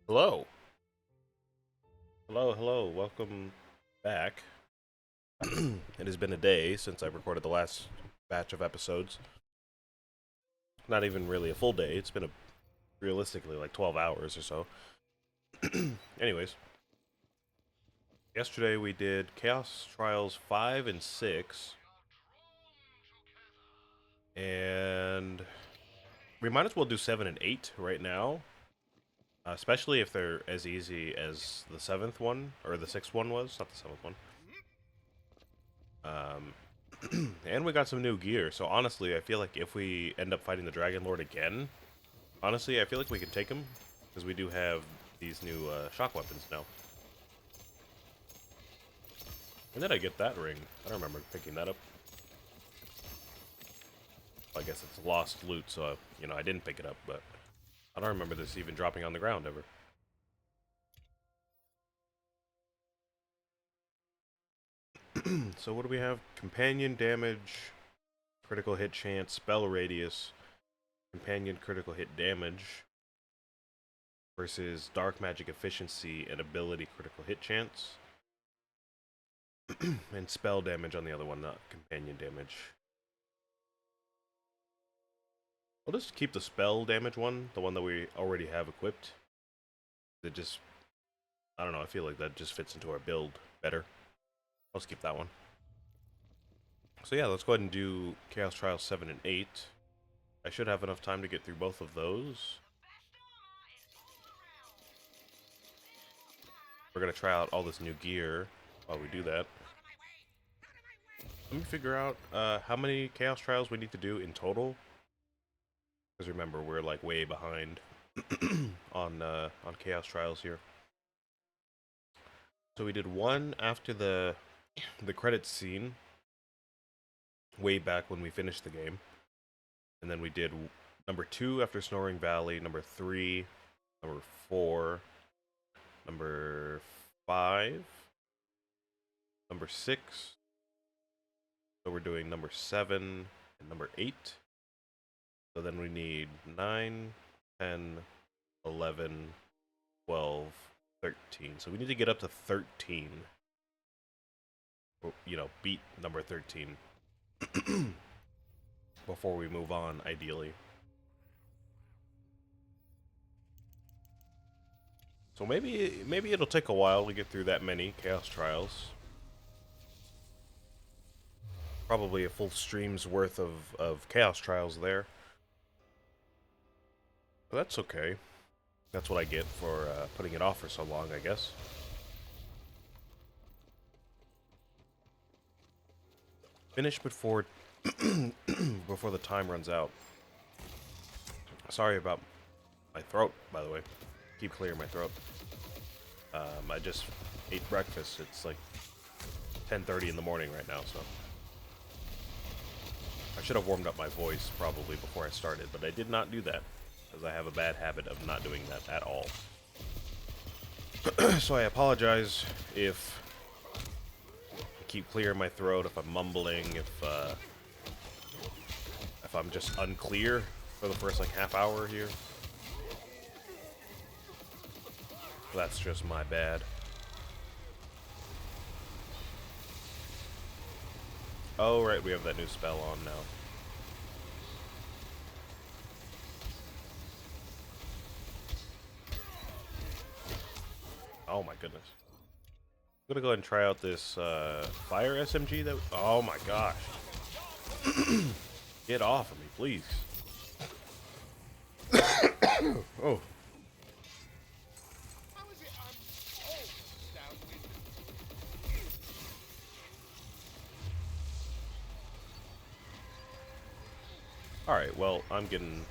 Hello. Hello, hello. Welcome back. It has been a day since I recorded the last batch of episodes. Not even really a full day. It's been realistically like 12 hours or so. Anyways, yesterday we did Chaos Trials 5 and 6. And we might as well do 7 and 8 right now. Especially if they're as easy as the 7th one, or the 6th one was. Not the 7th one. And we got some new gear, so honestly, I feel like if we end up fighting the Dragon Lord again, honestly, I feel like we can take him, because we do have these new shock weapons now. When did I get that ring? I don't remember picking that up. I guess it's lost loot, so, I didn't pick it up, but I don't remember this even dropping on the ground ever. So what do we have? Companion damage, critical hit chance, spell radius, companion critical hit damage, versus dark magic efficiency and ability critical hit chance. And spell damage on the other one, not companion damage. I'll just keep the spell damage one, the one that we already have equipped. It just, I don't know, I feel like that just fits into our build better. I'll just keep that one. So yeah, let's go ahead and do Chaos Trials 7 and 8. I should have enough time to get through both of those. We're going to try out all this new gear while we do that. Let me figure out how many Chaos Trials we need to do in total. Because remember, we're like way behind on Chaos Trials here. So we did one after the credits scene, way back when we finished the game, and then we did number 2 after Snoring Valley, number 3, number 4, number 5, number 6. So we're doing number 7 and number 8. So then we need 9, 10, 11, 12, 13. So we need to get up to 13. Beat number 13 before we move on, ideally. So maybe it'll take a while to get through that many Chaos Trials. Probably a full stream's worth of Chaos Trials there. But that's okay. That's what I get for putting it off for so long, I guess. Finish before before the time runs out. Sorry about my throat, by the way. Keep clearing my throat. I just ate breakfast. It's like 10:30 in the morning right now, so I should have warmed up my voice probably before I started, but I did not do that because I have a bad habit of not doing that at all. So I apologize if I keep clearing my throat, if I'm mumbling, if I'm just unclear for the first like half hour here. That's just my bad. Oh, right, we have that new spell on now. Oh my goodness. I'm gonna go ahead and try out this fire SMG that... Oh my gosh. Get off of me, please. Oh. Alright, well, I'm getting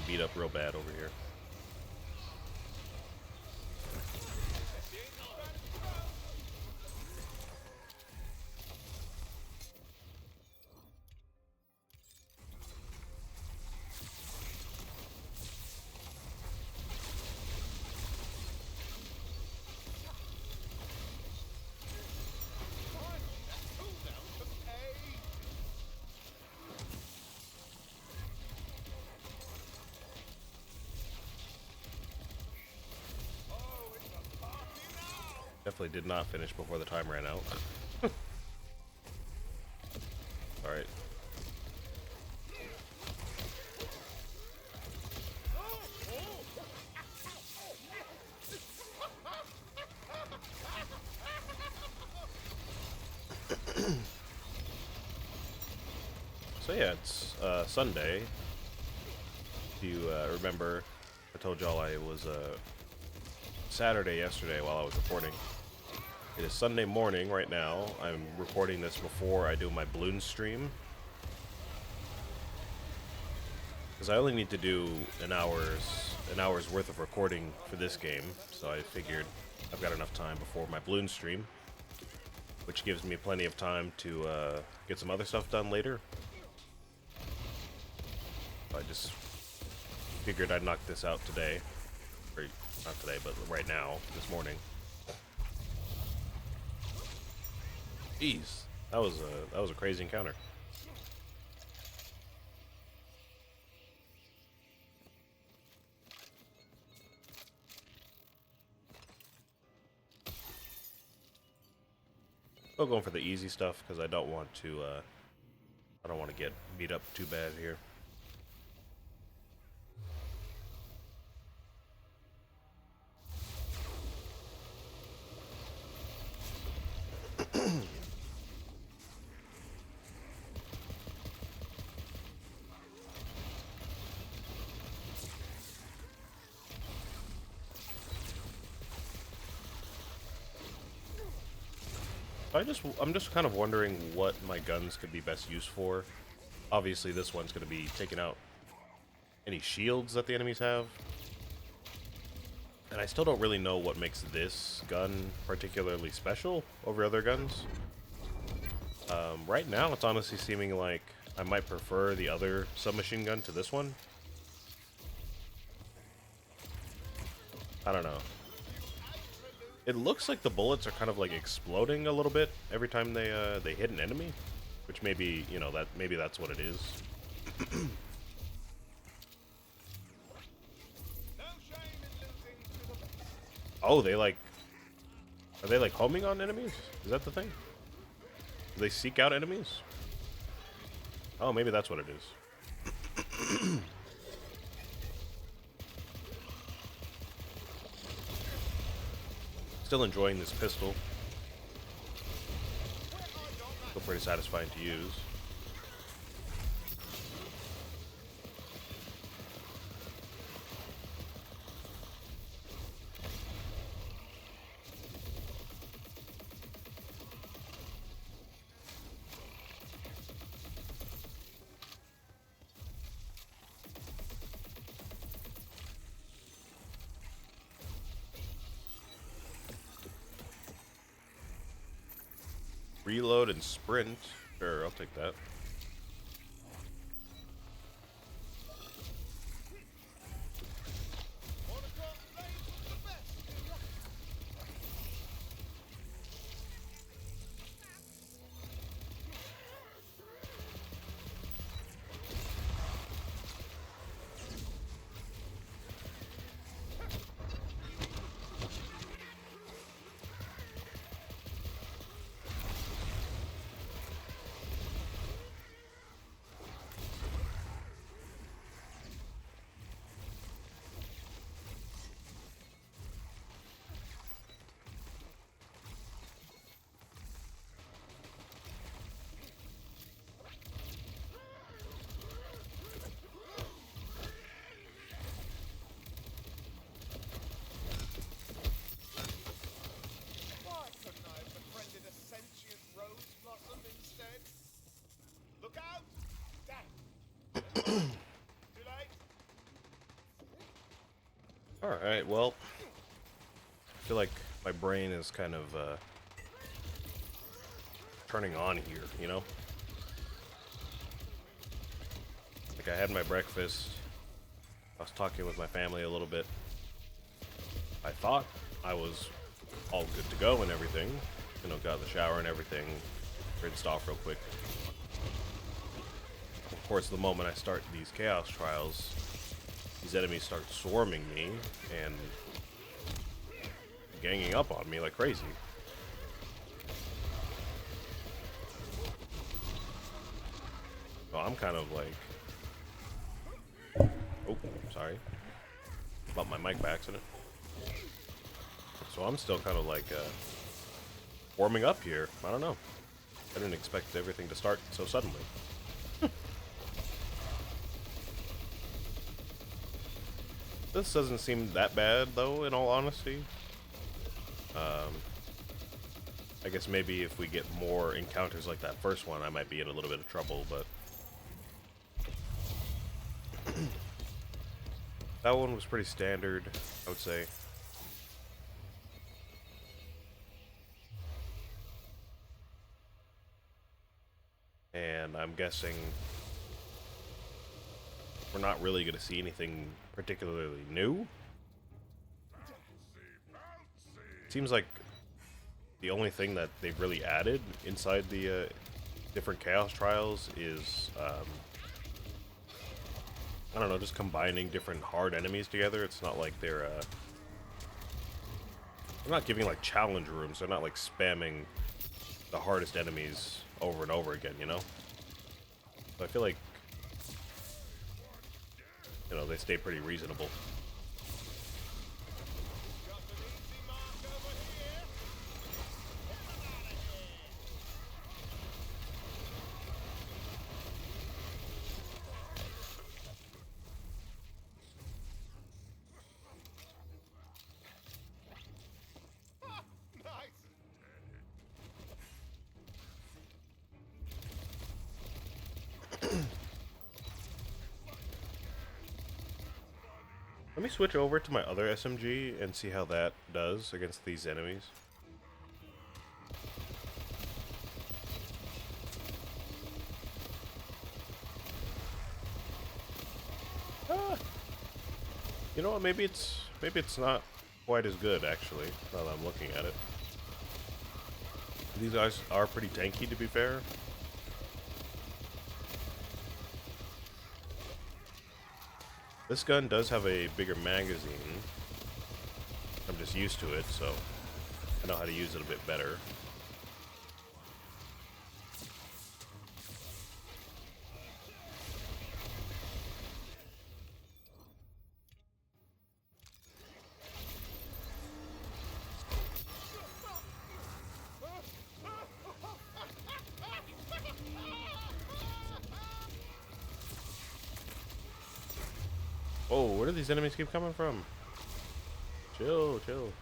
beat up real bad over here. Definitely did not finish before the time ran out. Alright. So yeah, it's Sunday. If you remember, I told y'all I was Saturday yesterday while I was recording. It is Sunday morning right now. I'm recording this before I do my balloon stream. Because I only need to do an hour's worth of recording for this game, so I figured I've got enough time before my balloon stream, which gives me plenty of time to get some other stuff done later. I just figured I'd knock this out today, or not today, but right now, this morning. Jeez, that was a crazy encounter. Still going for the easy stuff because I don't want to get beat up too bad here. I'm just kind of wondering what my guns could be best used for. Obviously, this one's going to be taking out any shields that the enemies have. And I still don't really know what makes this gun particularly special over other guns. Right now, it's honestly seeming like I might prefer the other submachine gun to this one. I don't know. It looks like the bullets are kind of like exploding a little bit every time they hit an enemy, which maybe, you know, maybe that's what it is. Oh, are they like homing on enemies? Is that the thing? Do they seek out enemies? Oh, maybe that's what it is. Still enjoying this pistol. Still pretty satisfying to use. Reload and sprint. Sure, I'll take that. Alright, well, I feel like my brain is kind of turning on here, you know? Like, I had my breakfast, I was talking with my family a little bit. I thought I was all good to go and everything. You know, got in the shower and everything, rinsed off real quick. Of course, the moment I start these chaos trials, these enemies start swarming me, and ganging up on me like crazy. So I'm kind of like... Oh, sorry. Bumped my mic by accident. So I'm still kind of like warming up here. I don't know. I didn't expect everything to start so suddenly. This doesn't seem that bad, though, in all honesty. I guess maybe if we get more encounters like that first one, I might be in a little bit of trouble, but... that one was pretty standard, I would say. And I'm guessing we're not really going to see anything particularly new. Seems like the only thing that they've really added inside the different Chaos Trials is, I don't know, just combining different hard enemies together. It's not like they're not giving like challenge rooms. They're not like spamming the hardest enemies over and over again, you know? So I feel like, you know, they stay pretty reasonable. Let me switch over to my other SMG and see how that does against these enemies. Ah! You know what, maybe it's not quite as good actually, now that I'm looking at it. These guys are pretty tanky, to be fair. This gun does have a bigger magazine. I'm just used to it, so I know how to use it a bit better. Oh, where do these enemies keep coming from? Chill, chill.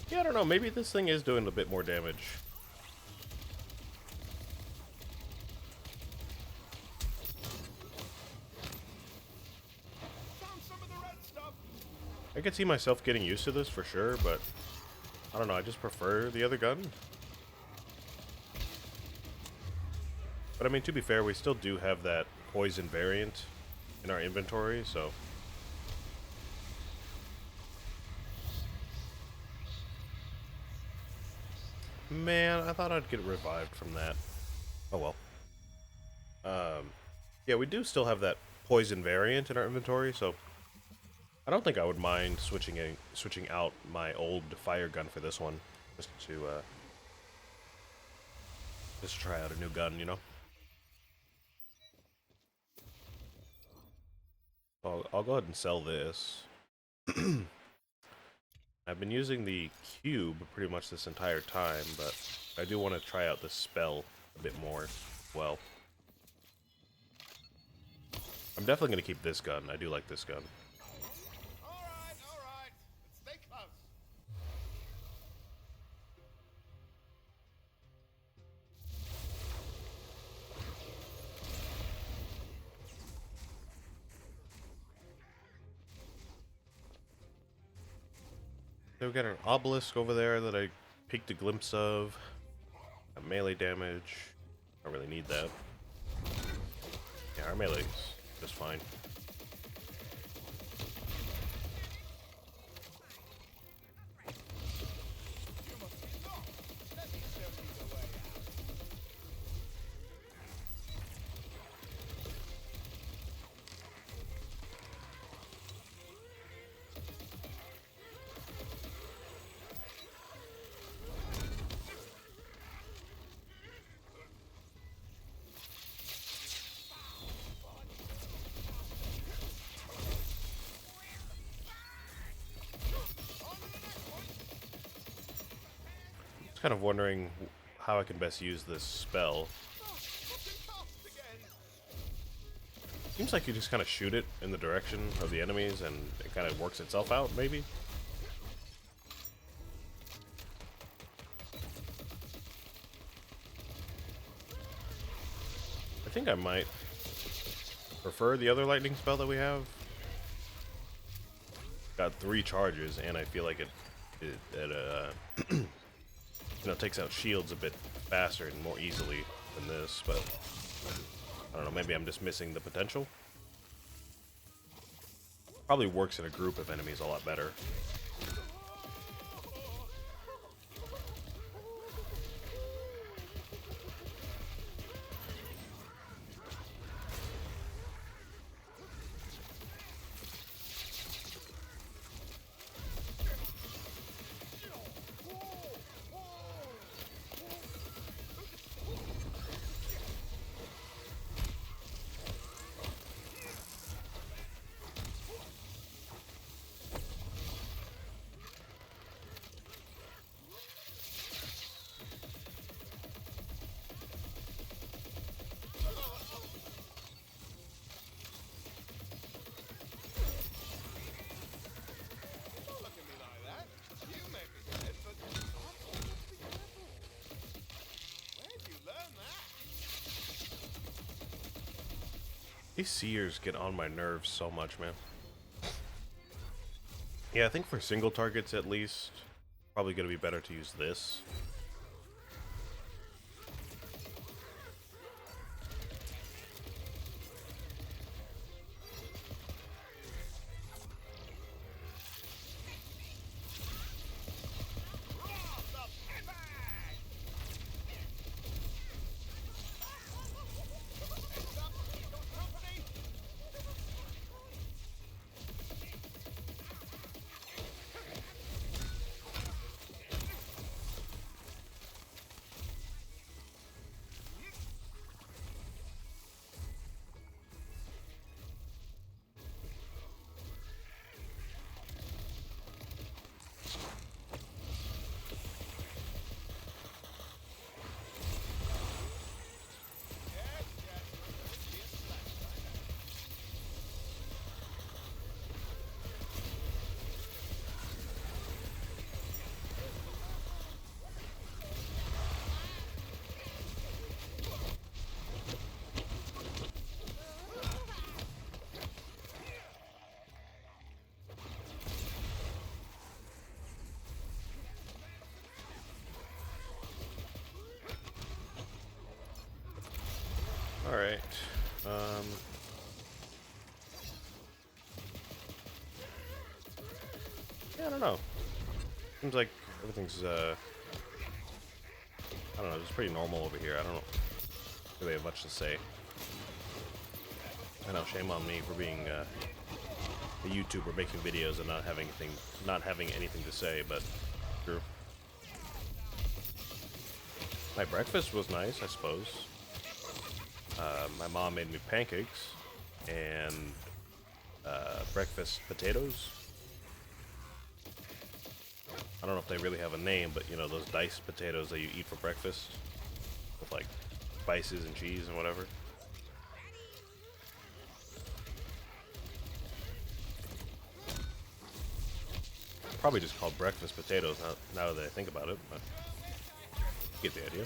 Yeah, I don't know. Maybe this thing is doing a bit more damage. I could see myself getting used to this for sure, but I don't know, I just prefer the other gun. But I mean, to be fair, we still do have that poison variant in our inventory, so... Man, I thought I'd get revived from that. Oh well. Yeah, we do still have that poison variant in our inventory, so... I don't think I would mind switching out my old fire gun for this one, just to try out a new gun, you know. I'll go ahead and sell this. I've been using the cube pretty much this entire time, but I do want to try out this spell a bit more. Well, I'm definitely going to keep this gun. I do like this gun. So we got an obelisk over there that I peeked a glimpse of. Got melee damage. Don't really need that. Yeah, Yeah, our melee's just fine. Kind of wondering how I can best use this spell. Seems like you just kind of shoot it in the direction of the enemies and it kind of works itself out, maybe? I think I might prefer the other lightning spell that we have. Got 3 charges and I feel like it you know, takes out shields a bit faster and more easily than this, but I don't know, maybe I'm just missing the potential. Probably works in a group of enemies a lot better. These seers get on my nerves so much, man. Yeah, I think for single targets at least, probably going to be better to use this. Alright. Yeah, I don't know. Seems like everything's, I don't know, it's pretty normal over here. I don't really have much to say. I know, shame on me for being a YouTuber making videos and not having anything to say, but true. My breakfast was nice, I suppose. My mom made me pancakes and breakfast potatoes. I don't know if they really have a name, but you know, those diced potatoes that you eat for breakfast with like spices and cheese and whatever. Probably just called breakfast potatoes now that I think about it, but you get the idea.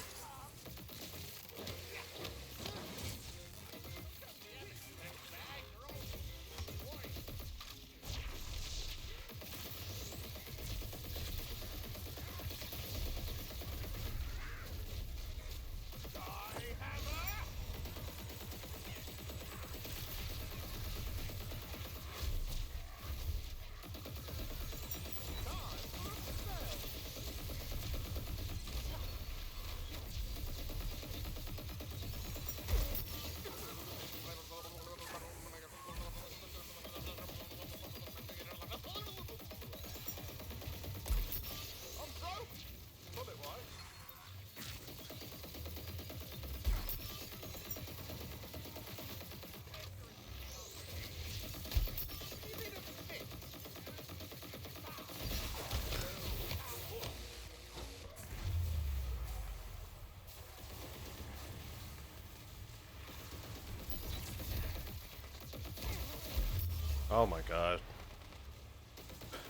Oh my god.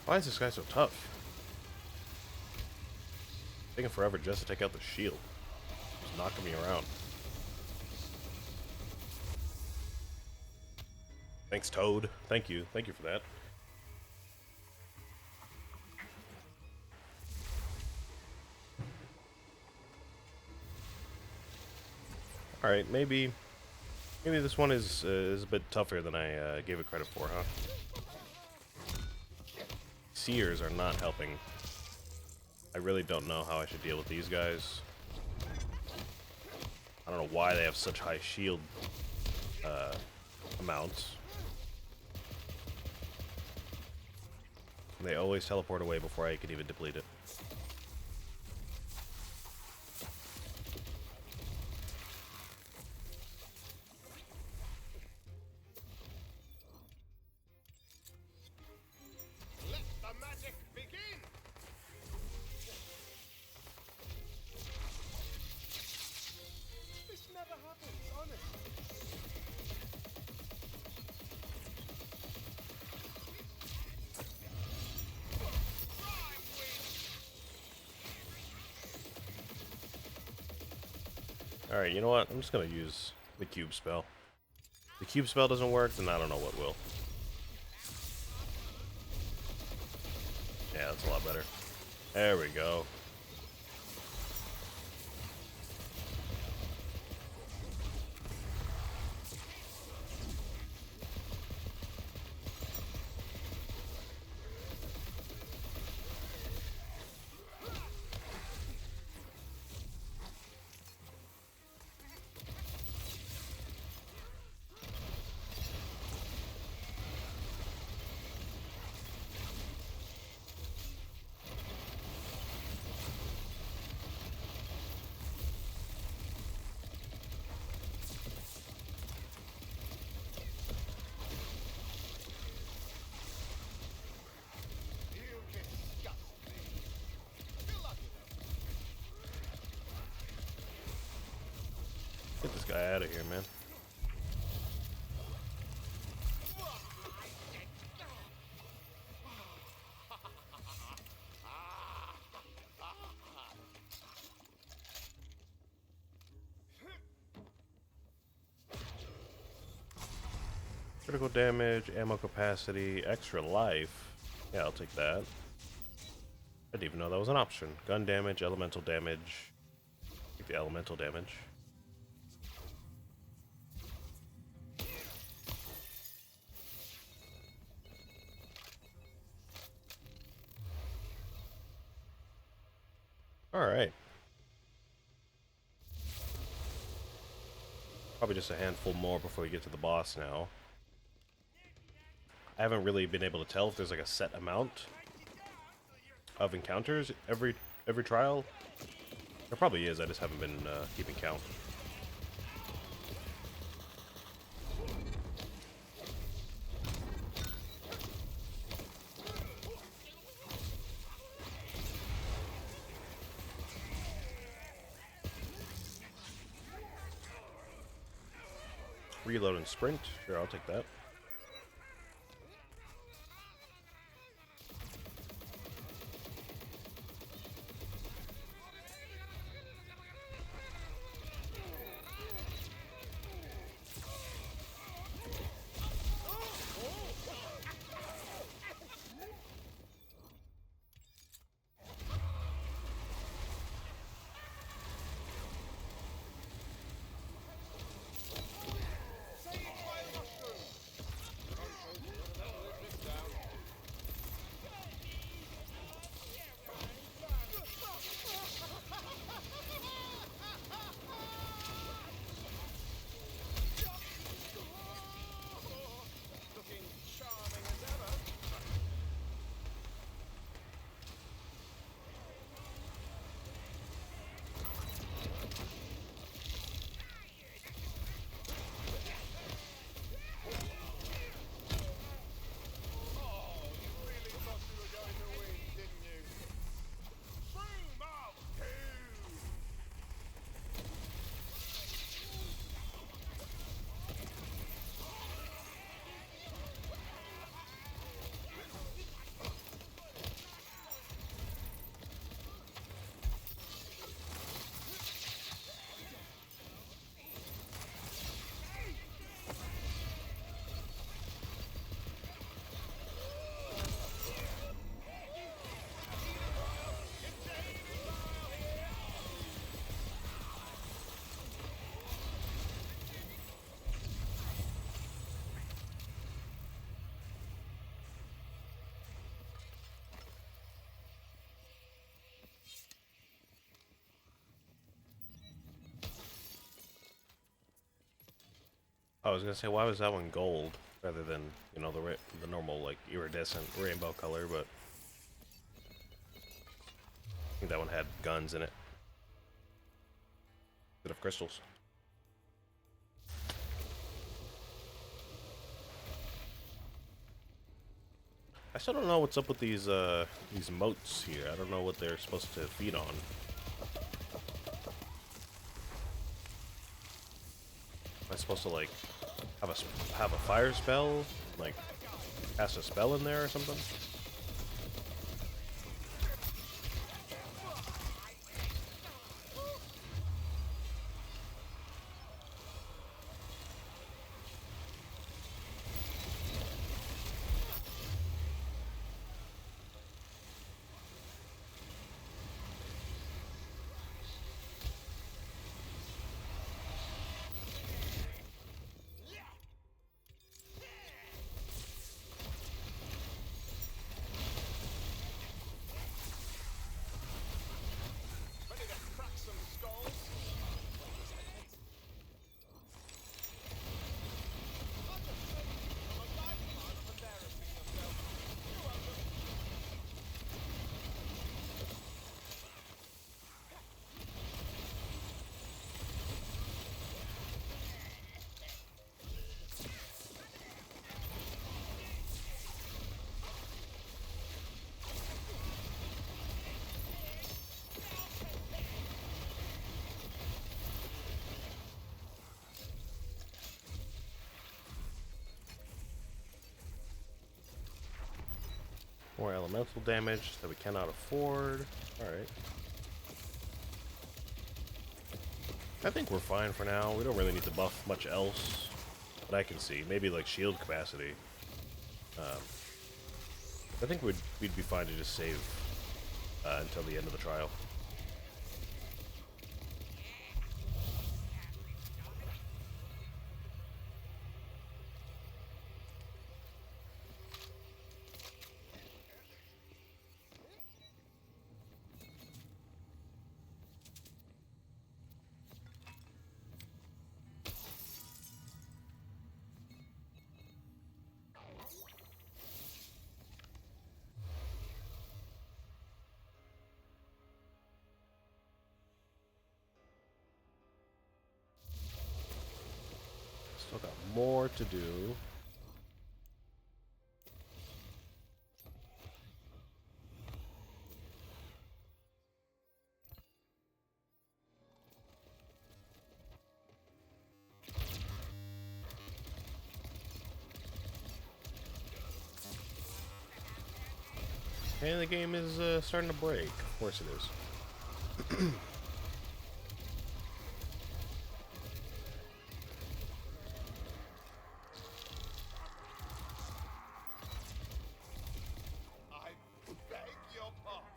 Why is this guy so tough? Taking forever just to take out the shield. Just knocking me around. Thanks, Toad. Thank you. Thank you for that. Alright, maybe this one is a bit tougher than I gave it credit for, huh? Seers are not helping. I really don't know how I should deal with these guys. I don't know why they have such high shield amounts. They always teleport away before I can even deplete it. Let the magic begin! This never happens, honestly. Alright, you know what? I'm just gonna use the cube spell. If the cube spell doesn't work, then I don't know what will. Yeah, that's a lot better. There we go. You disgust me. Good luck with them. Get this guy out of here, man. Critical damage, ammo capacity, extra life. Yeah, I'll take that. I didn't even know that was an option. Gun damage, elemental damage. Take the elemental damage. Alright. Probably just a handful more before we get to the boss now. I haven't really been able to tell if there's like a set amount of encounters every trial. There probably is, I just haven't been keeping count. Reload and sprint. Sure, I'll take that. I was gonna say, why was that one gold rather than, you know, the normal like iridescent rainbow color? But I think that one had guns in it instead of crystals. I still don't know what's up with these moats here. I don't know what they're supposed to feed on. Am I supposed to like have a fire spell, like cast a spell in there or something? Ready to crack some skulls? I'm just saying, I'm a lifetime of embarrassing yourself. You're welcome. More elemental damage that we cannot afford. Alright. I think we're fine for now. We don't really need to buff much else that I can see. Maybe like shield capacity. I think we'd be fine to just save until the end of the trial. Still got more to do. And the game is starting to break. Of course it is. I beg your pardon.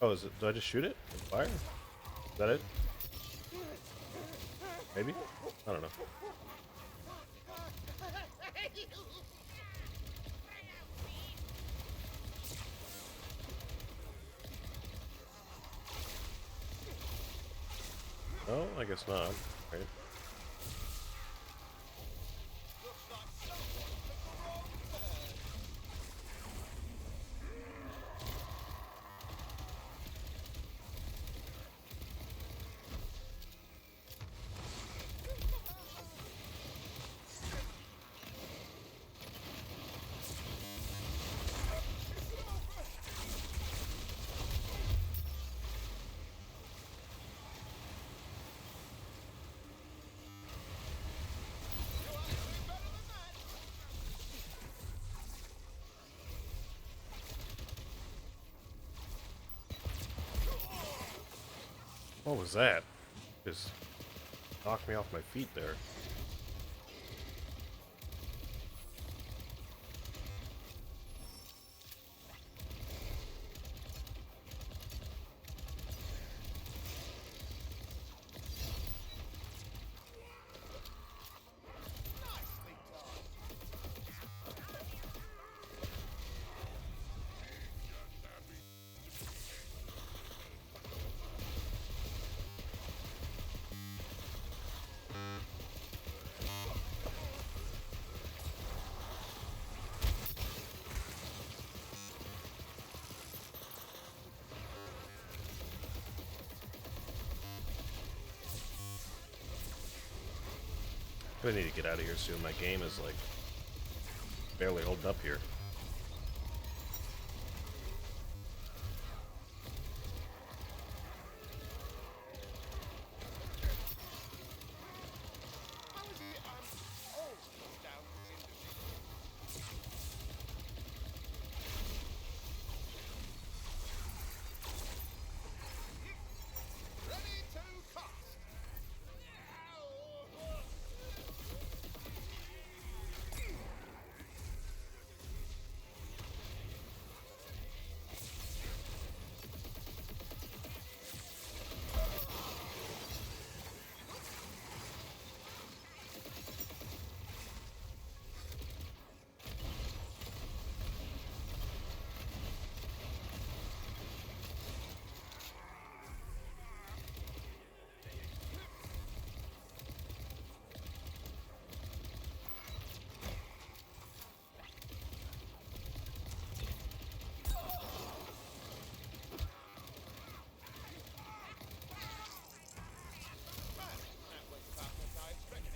Oh, is it? Do I just shoot it? With fire? Is that it? Maybe? I don't know. Oh, I guess not. Right. Looks like someone took the wrong turn. You're actually better than that. What was that? Just knocked me off my feet there. gonna need to get out of here soon. My game is like barely holding up here. How is it I'm almost down to sympathy? Ready to cast! That went about as I expected.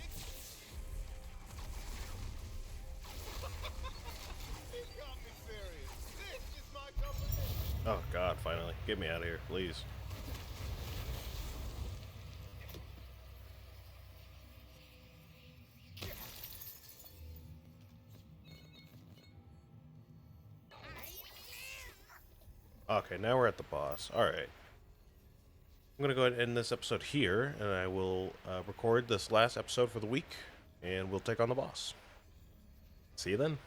You can't be serious. This is my competition. Oh god, finally. Get me out of here, please. Okay, now we're at the boss. Alright. I'm going to go ahead and end this episode here, and I will record this last episode for the week, and we'll take on the boss. See you then.